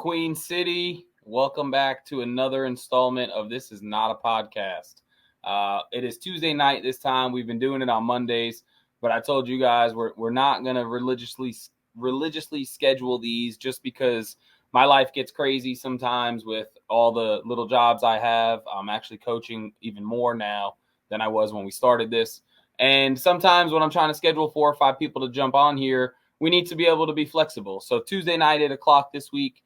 Queen City? Welcome back to another installment of This Is Not a Podcast. It is Tuesday night this time. We've been doing it on Mondays, but I told you guys we're not going to religiously schedule these just because my life gets crazy sometimes with all the little jobs I have. I'm actually coaching even more now than I was when we started this. And sometimes when I'm trying to schedule 4 or 5 people to jump on here, we need to be able to be flexible. So Tuesday night, 8 o'clock this week,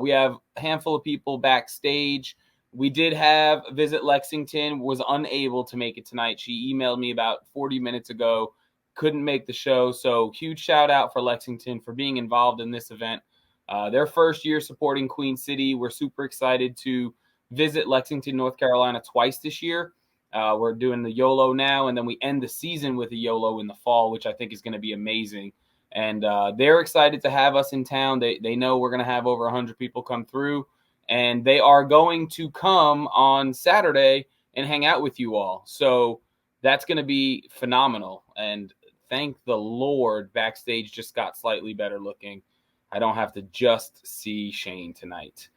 we have a handful of people backstage. We did have Visit Lexington, was unable to make it tonight. She emailed me about 40 minutes ago, couldn't make the show. So huge shout out for Lexington for being involved in this event. Their first year supporting Queen City. We're super excited to visit Lexington, North Carolina twice this year. We're doing the Yolo now, and then we end the season with a Yolo in the fall, which I think is going to be amazing. And they're excited to have us in town. They know we're going to have over 100 people come through, and they are going to come on Saturday and hang out with you all. So that's going to be phenomenal. And thank the Lord, backstage just got slightly better looking. I don't have to just see Shane tonight.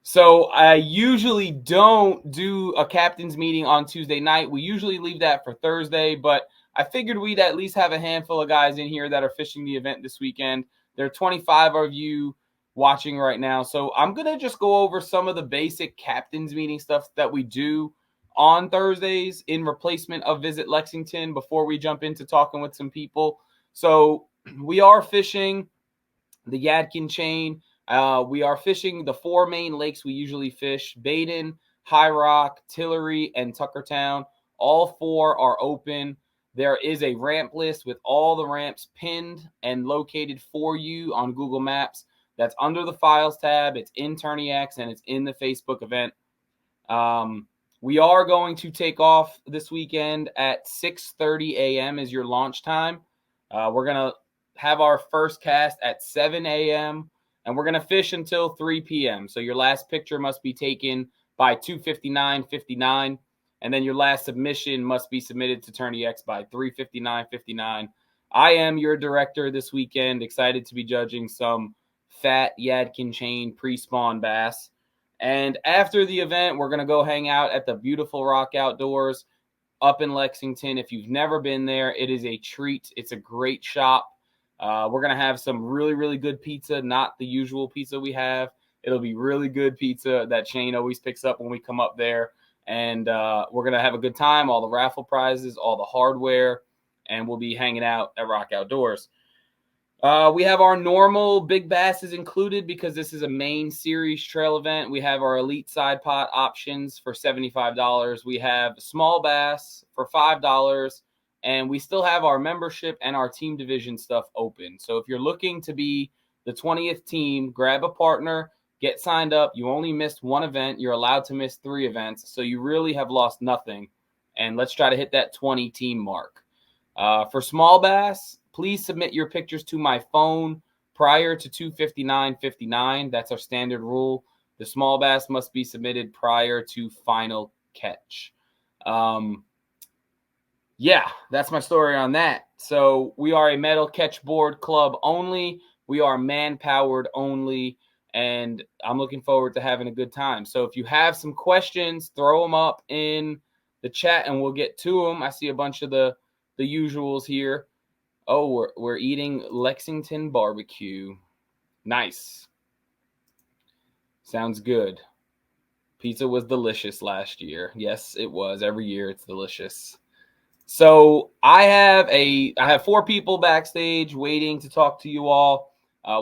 So I usually don't do a captain's meeting on Tuesday night. We usually leave that for Thursday, but I figured we'd at least have a handful of guys in here that are fishing the event this weekend. There are 25 of you watching right now. So I'm going to just go over some of the basic captain's meeting stuff that we do on Thursdays in replacement of Visit Lexington before we jump into talking with some people. So we are fishing the Yadkin chain. We are fishing the 4 main lakes we usually fish: Baden, High Rock, Tillery, and Tuckertown. All 4 are open. There is a ramp list with all the ramps pinned and located for you on Google Maps. That's under the Files tab. It's in TourneyX, and it's in the Facebook event. We are going to take off this weekend at 6:30 a.m. is your launch time. We're going to have our first cast at 7 a.m., and we're going to fish until 3 p.m. So your last picture must be taken by 2:59:59. And then your last submission must be submitted to TourneyX by 3:59:59. I am your director this weekend, excited to be judging some fat Yadkin chain pre-spawn bass. And after the event, we're going to go hang out at the beautiful Rock Outdoors up in Lexington. If you've never been there, it is a treat. It's a great shop. We're going to have some really, really good pizza, not the usual pizza we have. It'll be really good pizza that Shane always picks up when we come up there. And we're going to have a good time, all the raffle prizes, all the hardware, and we'll be hanging out at Rock Outdoors. We have our normal big basses included because this is a main series trail event. We have our elite side pot options for $75. We have small bass for $5. And we still have our membership and our team division stuff open. So if you're looking to be the 20th team, grab a partner, get signed up. You only missed 1 event. You're allowed to miss 3 events. So you really have lost nothing. And let's try to hit that 20 team mark. For small bass, please submit your pictures to my phone prior to 2:59:59. That's our standard rule. The small bass must be submitted prior to final catch. Yeah, that's my story on that. So we are a metal catch board club only. We are man-powered only. And I'm looking forward to having a good time. So if you have some questions, throw them up in the chat and we'll get to them. I see a bunch of the usuals here. Oh, we're eating Lexington barbecue. Nice. Sounds good. Pizza was delicious last year. Yes, it was. Every year it's delicious. So I have 4 people backstage waiting to talk to you all.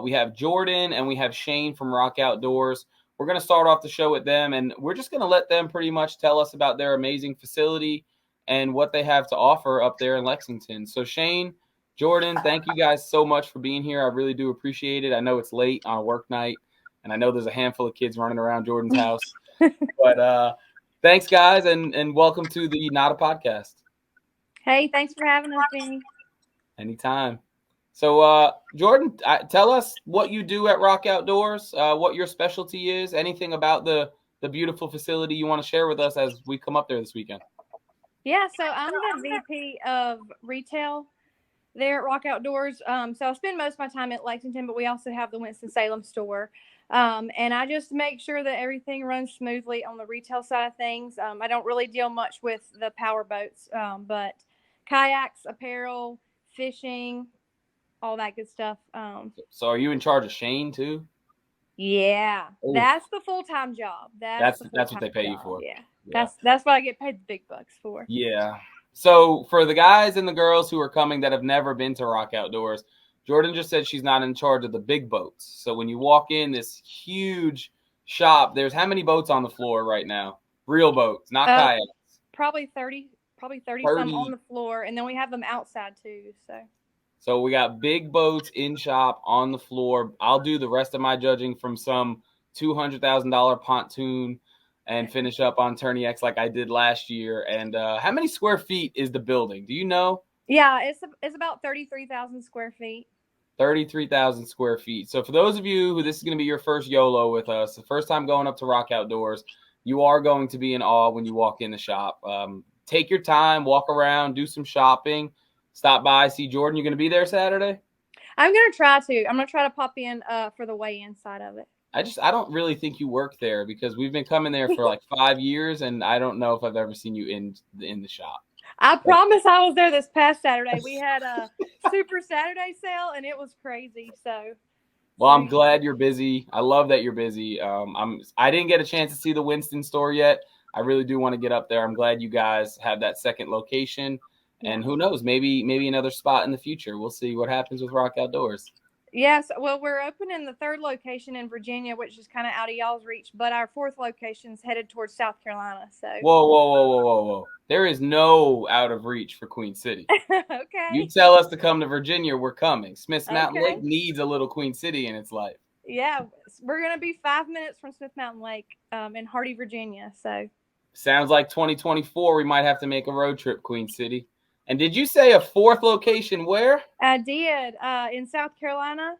We have Jordan and we have Shane from Rock Outdoors. We're going to start off the show with them, and we're just going to let them pretty much tell us about their amazing facility and what they have to offer up there in Lexington. So Shane, Jordan, thank you guys so much for being here. I really do appreciate it. I know it's late on a work night, and I know there's a handful of kids running around Jordan's house. But thanks, guys, and welcome to the Not a Podcast. Hey, thanks for having us, Benny. Anytime. So, Jordan, tell us what you do at Rock Outdoors, what your specialty is, anything about the beautiful facility you want to share with us as we come up there this weekend. Yeah, so I'm the VP of retail there at Rock Outdoors. So I spend most of my time at Lexington, but we also have the Winston-Salem store. And I just make sure that everything runs smoothly on the retail side of things. I don't really deal much with the power boats, but kayaks, apparel, fishing, all that good stuff. So are you in charge of Shane too? Yeah, Oof. that's the full-time job. That's what they pay you for. Yeah. That's what I get paid the big bucks for. Yeah. So for the guys and the girls who are coming that have never been to Rock Outdoors, Jordan just said she's not in charge of the big boats. So when you walk in this huge shop, there's how many boats on the floor right now? Real boats, not kayaks. Probably 30 some on the floor, and then we have them outside too. So we got big boats in shop on the floor. I'll do the rest of my judging from some $200,000 pontoon and finish up on Tourney X like I did last year. And how many square feet is the building? Do you know? Yeah, it's about 33,000 square feet. 33,000 square feet. So for those of you who this is going to be your first YOLO with us, the first time going up to Rock Outdoors, you are going to be in awe when you walk in the shop. Take your time, walk around, do some shopping, stop by, see Jordan. You're going to be there Saturday? I'm going to try to. I'm going to try to pop in for the weigh-in side of it. I don't really think you work there because we've been coming there for like 5 years, and I don't know if I've ever seen you in the shop. I promise I was there this past Saturday. We had a Super Saturday sale, and it was crazy. Well, I'm glad you're busy. I love that you're busy. I didn't get a chance to see the Winston store yet. I really do want to get up there. I'm glad you guys have that second location, and who knows, maybe another spot in the future. We'll see what happens with Rock Outdoors. Yes, well, we're opening the third location in Virginia, which is kind of out of y'all's reach, but our fourth location's headed towards South Carolina. So Whoa. There is no out of reach for Queen City. Okay. You tell us to come to Virginia, we're coming. Smith Mountain Lake needs a little Queen City in its life. Yeah, we're going to be 5 minutes from Smith Mountain Lake in Hardy, Virginia. So sounds like 2024, we might have to make a road trip, Queen City. And did you say a fourth location where? I did, in South Carolina.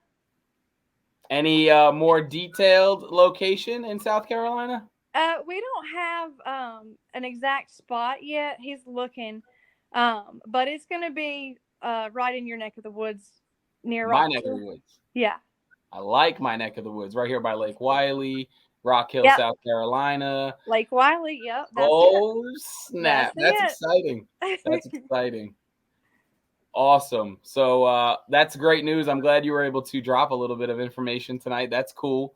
Any more detailed location in South Carolina? We don't have an exact spot yet. He's looking, but it's going to be right in your neck of the woods near my neck of the woods. Yeah. I like my neck of the woods right here by Lake Wiley, Rock Hill, South Carolina. Lake Wiley, yep. Snap. That's exciting. That's exciting. Awesome. So that's great news. I'm glad you were able to drop a little bit of information tonight. That's cool.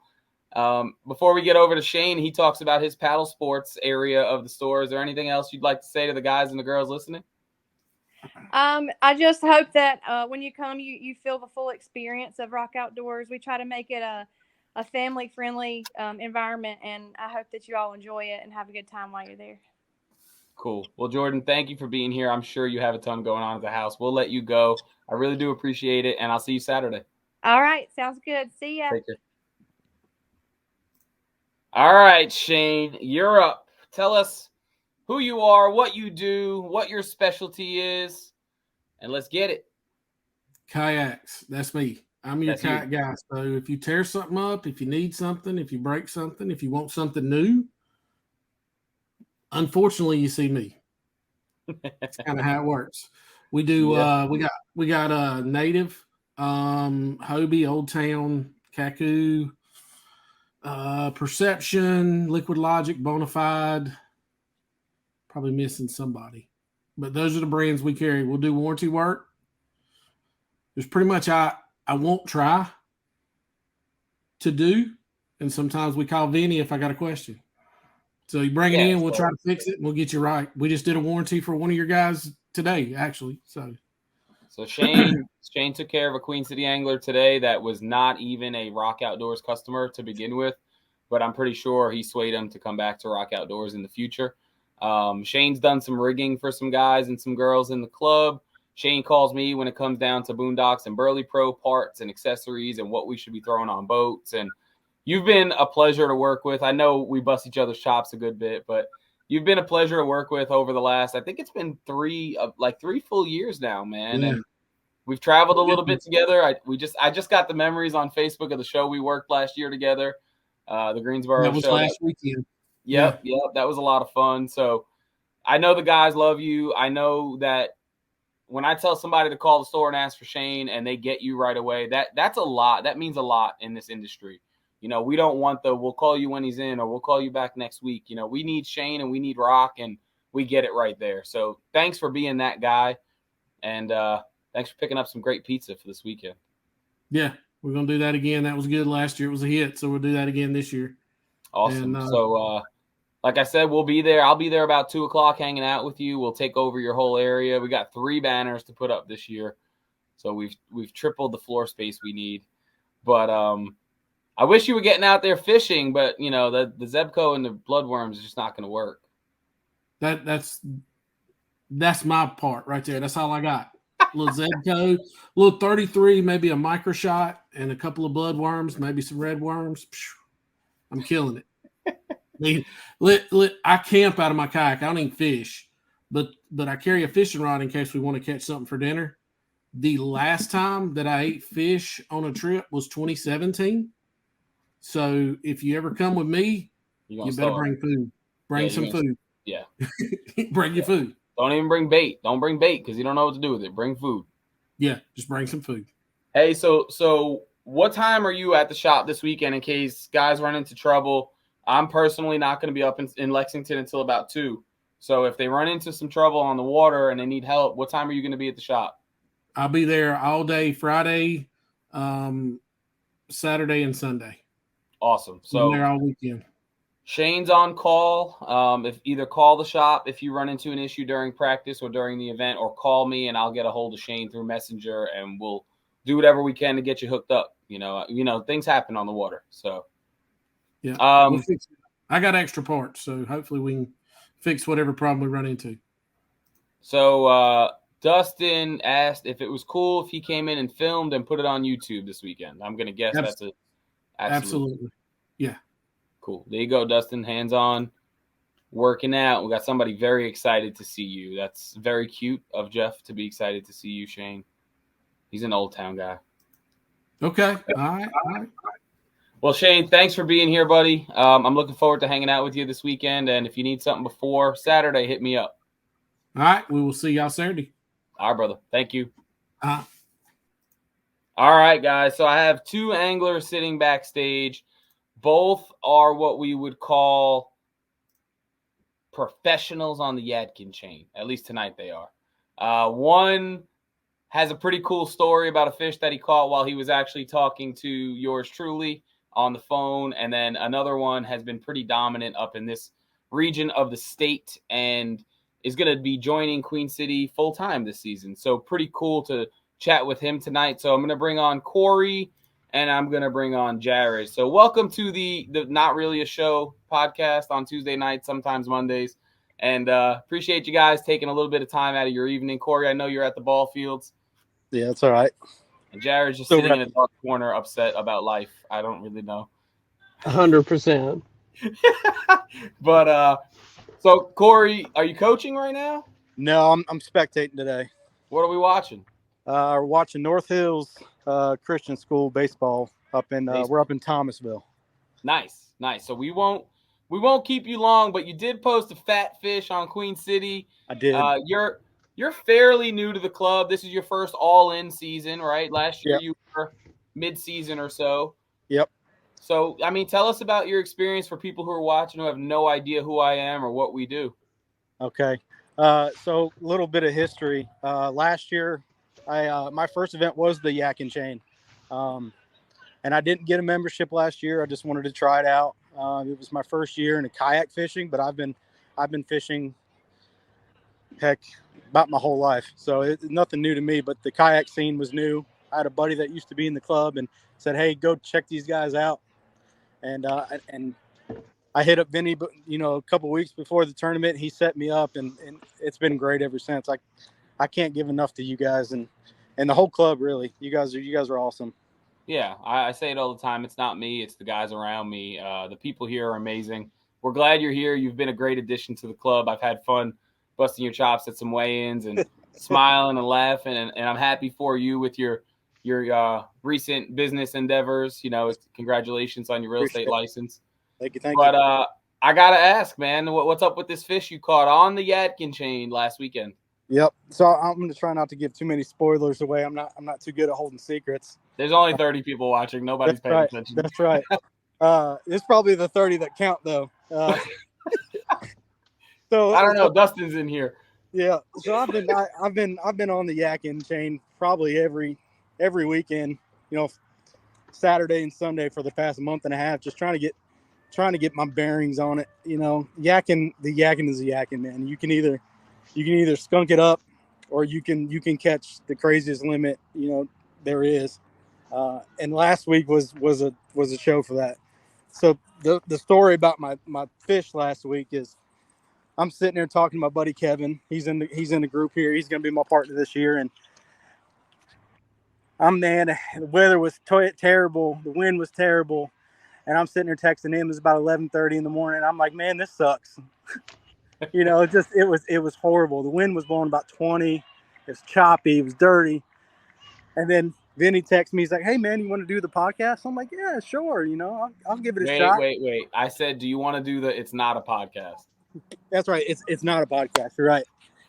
Before we get over to Shane, he talks about his paddle sports area of the store. Is there anything else you'd like to say to the guys and the girls listening? I just hope that when you come, you feel the full experience of Rock Outdoors. We try to make it a family-friendly environment, and I hope that you all enjoy it and have a good time while you're there. Cool. Well, Jordan, thank you for being here. I'm sure you have a ton going on at the house. We'll let you go. I really do appreciate it, and I'll see you Saturday. All right. Sounds good. See ya. Take care. All right, Shane, you're up. Tell us who you are, what you do, what your specialty is, and let's get it. Kayaks. That's me. I'm your kayak guy. So if you tear something up, if you need something, if you break something, if you want something new, unfortunately, you see me. That's kind of how it works. We do. We got native, Hobie, Old Town, Kaku, Perception, Liquid Logic, Bonafide. Probably missing somebody, but those are the brands we carry. We'll do warranty work. There's pretty much I won't try to do, and sometimes we call Vinny if I got a question. So you bring it in, we'll try to fix it, and we'll get you right. We just did a warranty for one of your guys today, actually. So Shane took care of a Queen City angler today that was not even a Rock Outdoors customer to begin with, but I'm pretty sure he swayed him to come back to Rock Outdoors in the future. Shane's done some rigging for some guys and some girls in the club. Shane calls me when it comes down to Boondocks and Burley Pro parts and accessories and what we should be throwing on boats. And you've been a pleasure to work with. I know we bust each other's chops a good bit, but you've been a pleasure to work with over the last, I think it's been 3 full years now, man. Yeah. And we've traveled a little bit together. I just got the memories on Facebook of the show we worked last year together. The Greensboro show. That was last weekend. Yep. That was a lot of fun. So I know the guys love you. I know that when I tell somebody to call the store and ask for Shane and they get you right away, that's a lot. That means a lot in this industry. We don't want we'll call you when he's in or we'll call you back next week. We need Shane and we need Rock, and we get it right there. So thanks for being that guy. And thanks for picking up some great pizza for this weekend. Yeah, we're going to do that again. That was good last year. It was a hit, so we'll do that again this year. Awesome. So, like I said, we'll be there. I'll be there about 2 o'clock hanging out with you. We'll take over your whole area. We got 3 banners to put up this year. So we've tripled the floor space we need. But I wish you were getting out there fishing, but, the Zebco and the bloodworms is just not going to work. That's my part right there. That's all I got. A little Zebco, little 33, maybe a micro shot, and a couple of bloodworms, maybe some red worms. I'm killing it. I camp out of my kayak. I don't even fish, but I carry a fishing rod in case we want to catch something for dinner. The last time that I ate fish on a trip was 2017. So if you ever come with me, you better bring food. Bring some food. Yeah. Bring your food. Don't even bring bait. Don't bring bait because you don't know what to do with it. Bring food. Yeah, just bring some food. Hey, so what time are you at the shop this weekend in case guys run into trouble? I'm personally not going to be up in Lexington until about 2. So if they run into some trouble on the water and they need help, what time are you going to be at the shop? I'll be there all day Friday, Saturday, and Sunday. Awesome. So I'm there all weekend. Shane's on call. If either call the shop if you run into an issue during practice or during the event, or call me and I'll get a hold of Shane through Messenger and we'll do whatever we can to get you hooked up. Things happen on the water. So yeah, we'll fix it. I got extra parts, so hopefully we can fix whatever problem we run into. So Dustin asked if it was cool if he came in and filmed and put it on YouTube this weekend. I'm going to guess that's a absolutely. Yeah. Cool. There you go, Dustin. Hands on, working out. We got somebody very excited to see you. That's very cute of Jeff to be excited to see you, Shane. He's an Old Town guy. Okay. All right. Well, Shane, thanks for being here, buddy. I'm looking forward to hanging out with you this weekend. And if you need something before Saturday, hit me up. All right. We will see y'all Saturday. All right, brother. Thank you. All right, guys. So I have 2 anglers sitting backstage. Both are what we would call professionals on the Yadkin chain. At least tonight they are. One has a pretty cool story about a fish that he caught while he was actually talking to yours truly on the phone. And then another one has been pretty dominant up in this region of the state and is going to be joining Queen City full time this season. So pretty cool to chat with him tonight. So I'm going to bring on Corey and I'm going to bring on Jared. So welcome to the Not Really a Show podcast on Tuesday nights, sometimes Mondays. And appreciate you guys taking a little bit of time out of your evening. Corey, I know you're at the ball fields. Yeah, that's all right. And Jared's just sitting in a dark corner upset about life. I don't really know. 100%. But so Corey, are you coaching right now? No, I'm spectating today. What are we watching? We're watching North Hills Christian School baseball up in we're up in Thomasville. Nice. So we won't keep you long, but you did post a fat fish on Queen City. I did. You're fairly new to the club. This is your first all-in season, right? Last year you were mid-season or so. Yep. So, I mean, tell us about your experience for people who are watching who have no idea who I am or what we do. Okay. So a little bit of history. Last year, my first event was the Yadkin chain. And I didn't get a membership last year. I just wanted to try it out. It was my first year in kayak fishing, but I've been fishing, heck, about my whole life. So it's nothing new to me, but the kayak scene was new. I had a buddy that used to be in the club and said, "Hey, go check these guys out." And I hit up Vinny, a couple weeks before the tournament. He set me up, and it's been great ever since. I can't give enough to you guys and the whole club. Really, you guys are awesome. Yeah, I say it all the time. It's not me; it's the guys around me. The people here are amazing. We're glad you're here. You've been a great addition to the club. I've had fun busting your chops at some weigh-ins and smiling and laughing, and I'm happy for you with your recent business endeavors. Congratulations on your real estate license. Thank you. But I gotta ask, man, what's up with this fish you caught on the Yadkin chain last weekend? Yep. So I'm going to try not to give too many spoilers away. I'm not too good at holding secrets. There's only 30 people watching. Nobody's paying attention. That's right. It's probably the 30 that count though. So I don't know. Dustin's in here. Yeah. So I've been on the Yadkin chain probably every weekend, Saturday and Sunday for the past month and a half, just trying to get my bearings on it. The Yadkin is a Yadkin, man. You can either skunk it up, or you can catch the craziest limit there is. And last week was a show for that. So the story about my fish last week is, I'm sitting there talking to my buddy Kevin. He's in the group here. He's going to be my partner this year, and the weather was terrible. The wind was terrible. And I'm sitting there texting him. It was about 11:30 in the morning. I'm like, man, this sucks. It was horrible. The wind was blowing about 20. It was choppy. It was dirty. And then Vinny texts me. He's like, hey, man, you want to do the podcast? I'm like, yeah, sure. I'll give it a shot. Wait. I said, do you want to do it's not a podcast? That's right. It's not a podcast. You're right.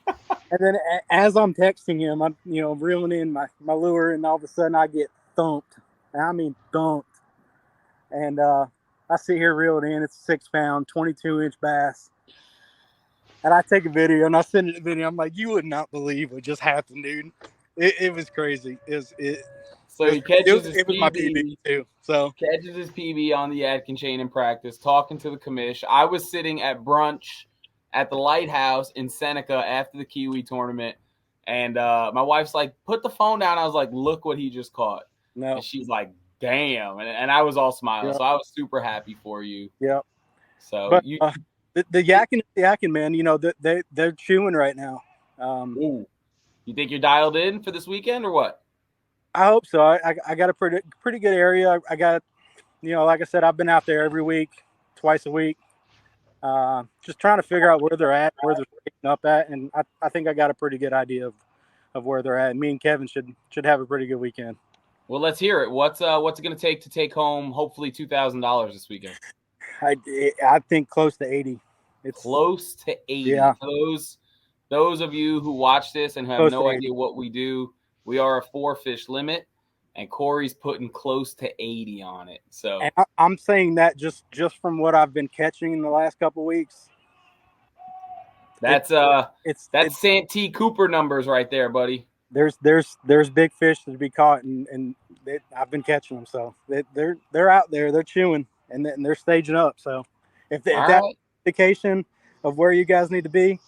And then as I'm texting him, I'm reeling in my lure, and all of a sudden I get thumped. And I mean thumped. And I sit here reeling in. It's a 6-pound, 22-inch bass. And I take a video and I send it to Vinny. I'm like, you would not believe what just happened, dude. It was crazy. So he catches his PB. My PB too. So catches his PB on the Yadkin chain in practice, talking to the commish. I was sitting at brunch at the Lighthouse in Seneca after the Kiwi tournament, and my wife's like, put the phone down. I was like, look what he just caught. No. And she's like, damn. And I was all smiling. Yep. So I was super happy for you. Yep. So but, the Yadkin, man, they're chewing right now. Ooh. You think you're dialed in for this weekend or what? I hope so. I got a pretty good area. I got, like I said, I've been out there every week, twice a week, just trying to figure out where they're at, where they're picking up at, and I think I got a pretty good idea of where they're at. Me and Kevin should have a pretty good weekend. Well, let's hear it. What's it going to take home hopefully $2,000 this weekend? I think close to 80. It's close to 80. Yeah. Those of you who watch this and have no idea what we do, we are a 4-fish limit, and Corey's putting close to 80 on it. So and I'm saying that just from what I've been catching in the last couple of weeks. That's Santee Cooper numbers right there, buddy. There's big fish to be caught, and I've been catching them. So they're out there, they're chewing, and they're staging up. So if that's an indication of where you guys need to be.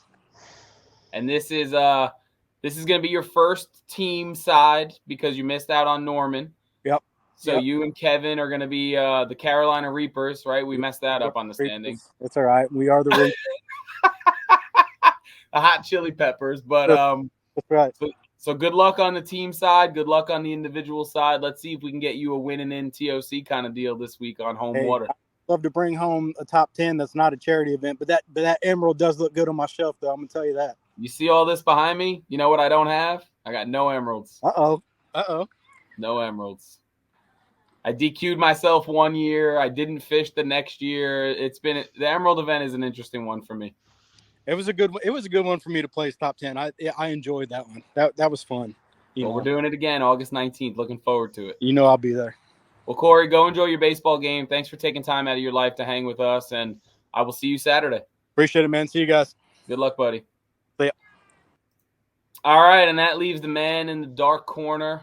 And this is going to be your first team side because you missed out on Norman. Yep. So you and Kevin are going to be the Carolina Reapers, right? We messed that up on the standing. That's all right. We are the Reapers. The hot chili peppers. But that's right. So good luck on the team side. Good luck on the individual side. Let's see if we can get you a winning in TOC kind of deal this week on home water. I'd love to bring home a top 10 that's not a charity event, but that emerald does look good on my shelf, though. I'm going to tell you that. You see all this behind me? You know what I don't have? I got no emeralds. Uh-oh. No emeralds. I DQ'd myself one year. I didn't fish the next year. The emerald event is an interesting one for me. It was a good one for me to place top 10. I enjoyed that one. That was fun. We're doing it again August 19th. Looking forward to it. I'll be there. Well, Corey, go enjoy your baseball game. Thanks for taking time out of your life to hang with us, and I will see you Saturday. Appreciate it, man. See you guys. Good luck, buddy. See ya. All right, and that leaves the man in the dark corner,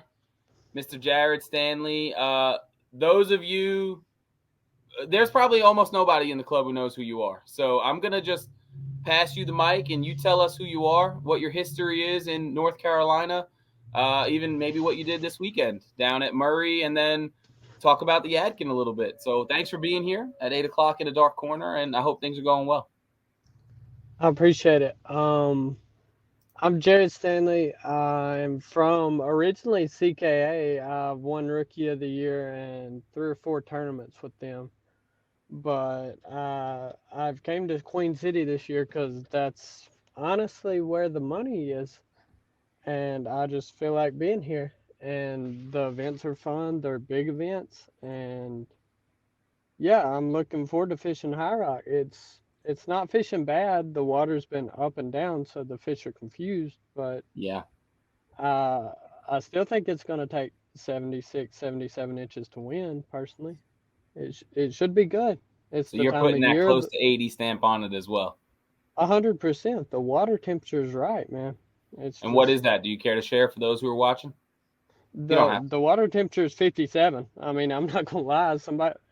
Mr. Jared Stanley. Those of you, there's probably almost nobody in the club who knows who you are. So I'm going to just pass you the mic, and you tell us who you are, what your history is in North Carolina, even maybe what you did this weekend down at Murray, and then talk about the Yadkin a little bit. So thanks for being here at 8 o'clock in the dark corner, and I hope things are going well. I appreciate it. I'm Jared Stanley. I'm from originally CKA. I've won Rookie of the Year and 3 or 4 tournaments with them. But I've came to Queen City this year because that's honestly where the money is. And I just feel like being here. And the events are fun. They're big events. And yeah, I'm looking forward to fishing High Rock. It's it's not fishing bad. The water's been up and down, so the fish are confused. But Yeah. uh, I still think it's going to take 76, 77 inches to win. Personally, it should be good. It's So the you're time putting of that year. close to 80 stamp on it as well. 100%. The water temperature is right, man. It's And what just is that? Do you care to share for those who are watching? You don't have. the water temperature is 57. I mean, I'm not gonna lie.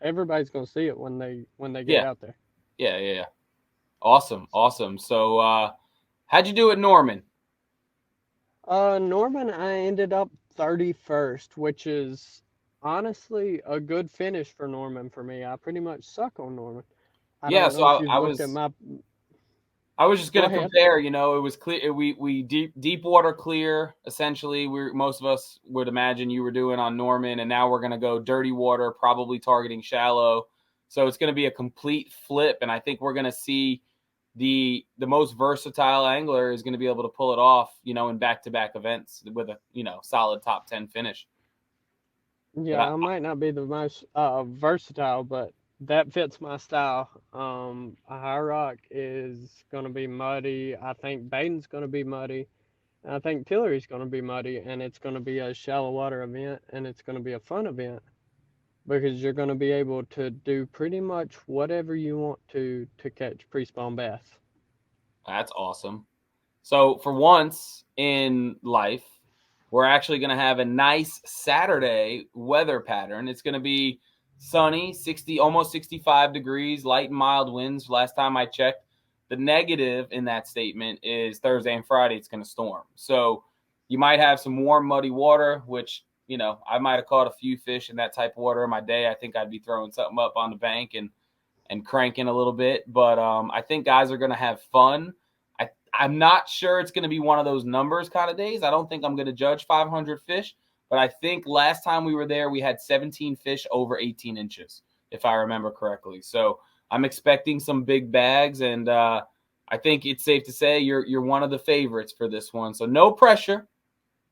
Everybody's gonna see it when they get Yeah. out there. Yeah. Awesome. So how'd you do at Norman? Norman, I ended up 31st, which is honestly a good finish for Norman for me. I pretty much suck on Norman. I Yeah, don't so know if I you've looked at was my. I was just Go gonna ahead. compare. You know, it was clear. We deep water clear. Essentially, most of us would imagine you were doing on Norman, and now we're gonna go dirty water, probably targeting shallow. So it's gonna be a complete flip, and I think we're gonna see the most versatile angler is gonna be able to pull it off. You know, in back-to-back events with a solid top 10 finish. But Yeah, I might not be the most versatile, but that fits my style. A high rock is gonna be muddy. I think Baden's gonna be muddy. And I think Tillery's gonna be muddy, and it's gonna be a shallow water event, and it's gonna be a fun event because you're gonna be able to do pretty much whatever you want to catch pre-spawn bass. that's awesome. So for once in life, we're actually going to have a nice Saturday weather pattern. It's going to be sunny, 60, almost 65 degrees, light and mild winds. Last time I checked, the negative in that statement is Thursday and Friday it's going to storm. So you might have some warm, muddy water, which, I might have caught a few fish in that type of water in my day. I think I'd be throwing something up on the bank and cranking a little bit. But I think guys are going to have fun. I'm not sure it's going to be one of those numbers kind of days. I don't think I'm going to judge 500 fish, but I think last time we were there, we had 17 fish over 18 inches, if I remember correctly. So I'm expecting some big bags, and I think it's safe to say you're one of the favorites for this one. So no pressure,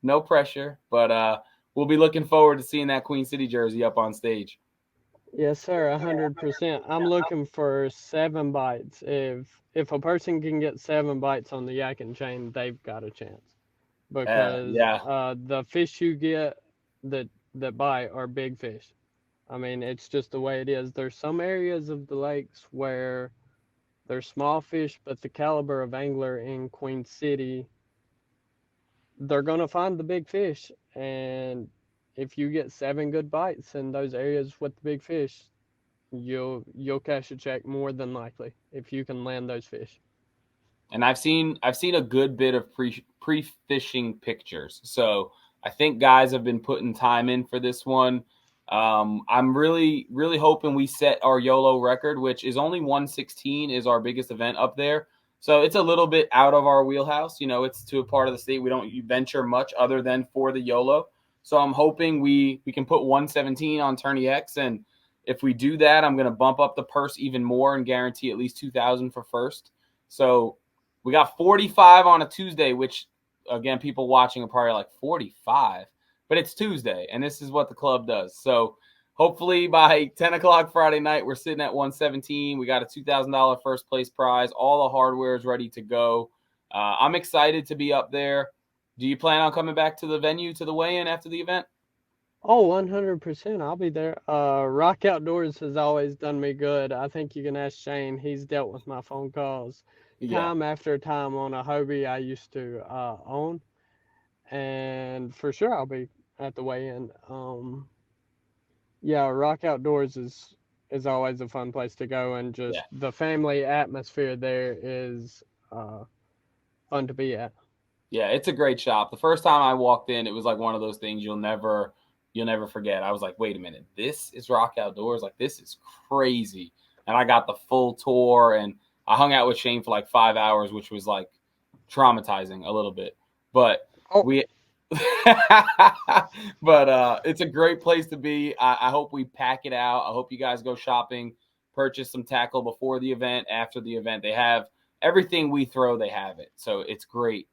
but we'll be looking forward to seeing that Queen City jersey up on stage. Yes, sir, 100%. I'm looking for 7 bites. If a person can get 7 bites on the Yadkin chain, they've got a chance. Because Yeah. the fish you get that bite are big fish. I mean, it's just the way it is. There's some areas of the lakes where there's small fish, but the caliber of angler in Queen City, they're gonna find the big fish. And if you get 7 good bites in those areas with the big fish, you'll cash a check more than likely if you can land those fish. And I've seen a good bit of pre-fishing pictures. So I think guys have been putting time in for this one. I'm really, really hoping we set our Yolo record, which is only 116 is our biggest event up there. So it's a little bit out of our wheelhouse. It's to a part of the state we don't venture much other than for the Yolo. So I'm hoping we can put 117 on Tourney X. And if we do that, I'm going to bump up the purse even more and guarantee at least 2,000 for first. So we got 45 on a Tuesday, which, again, people watching are probably like 45. But it's Tuesday, and this is what the club does. So hopefully by 10 o'clock Friday night, we're sitting at 117. We got a $2,000 first place prize. All the hardware is ready to go. I'm excited to be up there. Do you plan on coming back to the venue, to the weigh-in after the event? Oh, 100%. I'll be there. Rock Outdoors has always done me good. I think you can ask Shane. He's dealt with my phone calls time after time on a Hobie I used to own. And for sure I'll be at the weigh-in. Yeah, Rock Outdoors is always a fun place to go, and just the family atmosphere there is fun to be at. Yeah, it's a great shop. The first time I walked in, it was like one of those things you'll never forget. I was like, wait a minute, this is Rock Outdoors? Like, this is crazy. And I got the full tour, and I hung out with Shane for like 5 hours, which was like traumatizing a little bit. But but it's a great place to be. I hope we pack it out. I hope you guys go shopping, purchase some tackle before the event, after the event. They have everything we throw, they have it. So it's great.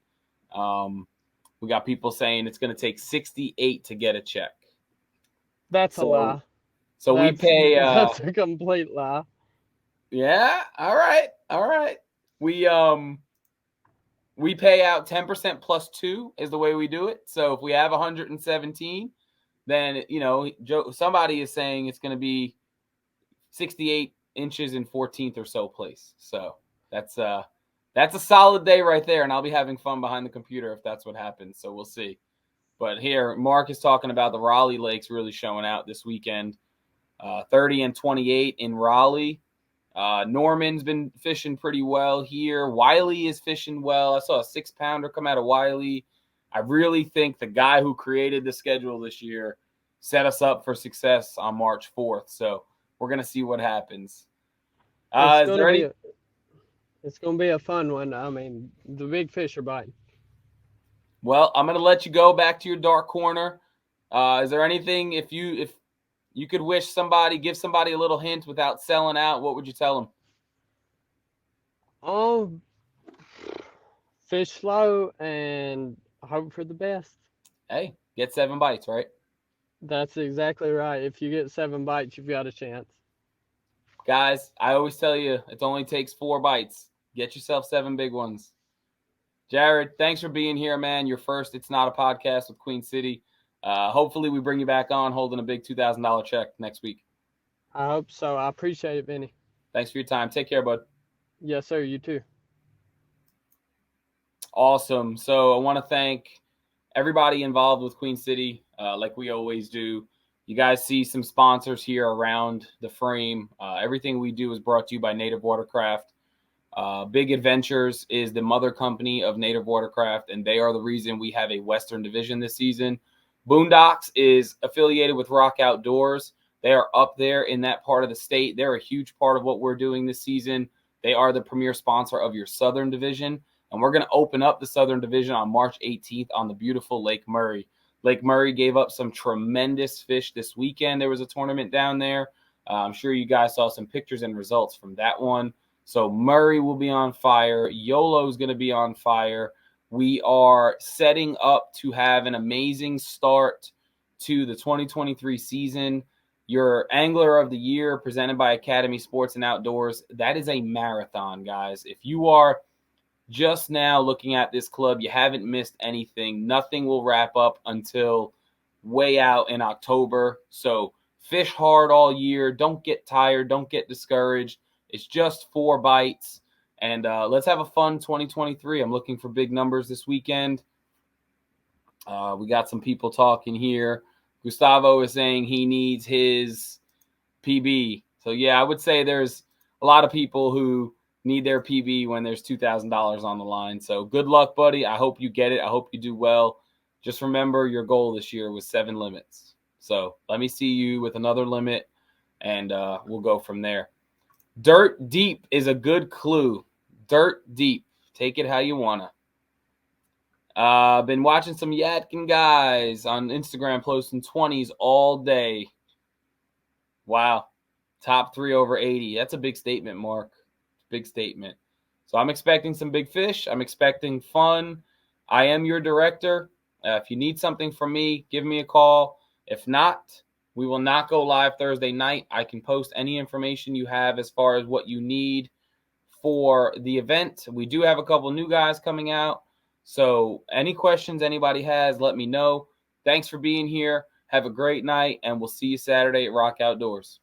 We got people saying it's going to take 68 to get a check. That's a lie. So we pay. That's a complete lie. Yeah. All right. We pay out 10% plus 2 is the way we do it. So if we have 117, then somebody is saying it's going to be 68 inches in 14th or so place. So that's a solid day right there, and I'll be having fun behind the computer if that's what happens. So we'll see. But here, Mark is talking about the Raleigh Lakes really showing out this weekend. 30 and 28 in Raleigh. Norman's been fishing pretty well here. Wiley is fishing well. I saw a 6-pounder come out of Wiley. I really think the guy who created the schedule this year set us up for success on March 4th. So we're going to see what happens. It's going to be a fun one. I mean, the big fish are biting. Well, I'm going to let you go back to your dark corner. Is there anything, if you could give somebody a little hint without selling out, what would you tell them? Fish slow and hope for the best. Hey, get 7 bites, right? That's exactly right. If you get 7 bites, you've got a chance. Guys, I always tell you, it only takes 4 bites. Get yourself 7 big ones. Jared, thanks for being here, man. Your first It's Not a Podcast with Queen City. Hopefully we bring you back on holding a big $2,000 check next week. I hope so. I appreciate it, Vinny. Thanks for your time. Take care, bud. Yes, sir. You too. Awesome. So I want to thank everybody involved with Queen City, like we always do. You guys see some sponsors here around the frame. Everything we do is brought to you by Native Watercraft. Big Adventures is the mother company of Native Watercraft, and they are the reason we have a Western division this season. Boondocks is affiliated with Rock Outdoors. They are up there in that part of the state. They're a huge part of what we're doing this season. They are the premier sponsor of your Southern division, and we're going to open up the Southern division on March 18th on the beautiful Lake Murray. Lake Murray gave up some tremendous fish this weekend. There was a tournament down there. I'm sure you guys saw some pictures and results from that one. So Murray will be on fire. Yolo is going to be on fire. We are setting up to have an amazing start to the 2023 season. Your Angler of the Year presented by Academy Sports and Outdoors. That is a marathon, guys. If you are just now looking at this club, you haven't missed anything. Nothing will wrap up until way out in October. So fish hard all year. Don't get tired. Don't get discouraged. It's just 4 bites. And let's have a fun 2023. I'm looking for big numbers this weekend. We got some people talking here. Gustavo is saying he needs his PB. So, yeah, I would say there's a lot of people who need their PB when there's $2,000 on the line. So good luck, buddy. I hope you get it. I hope you do well. Just remember your goal this year was 7 limits. So let me see you with another limit, and we'll go from there. Dirt deep is a good clue. Dirt deep. Take it how you want to. Been watching some Yadkin guys on Instagram posting 20s all day. Wow. Top 3 over 80. That's a big statement, Mark. Big statement. So I'm expecting some big fish. I'm expecting fun. I am your director. If you need something from me, give me a call. If not, we will not go live Thursday night. I can post any information you have as far as what you need for the event. We do have a couple new guys coming out. So any questions anybody has, let me know. Thanks for being here. Have a great night, and we'll see you Saturday at Rock Outdoors.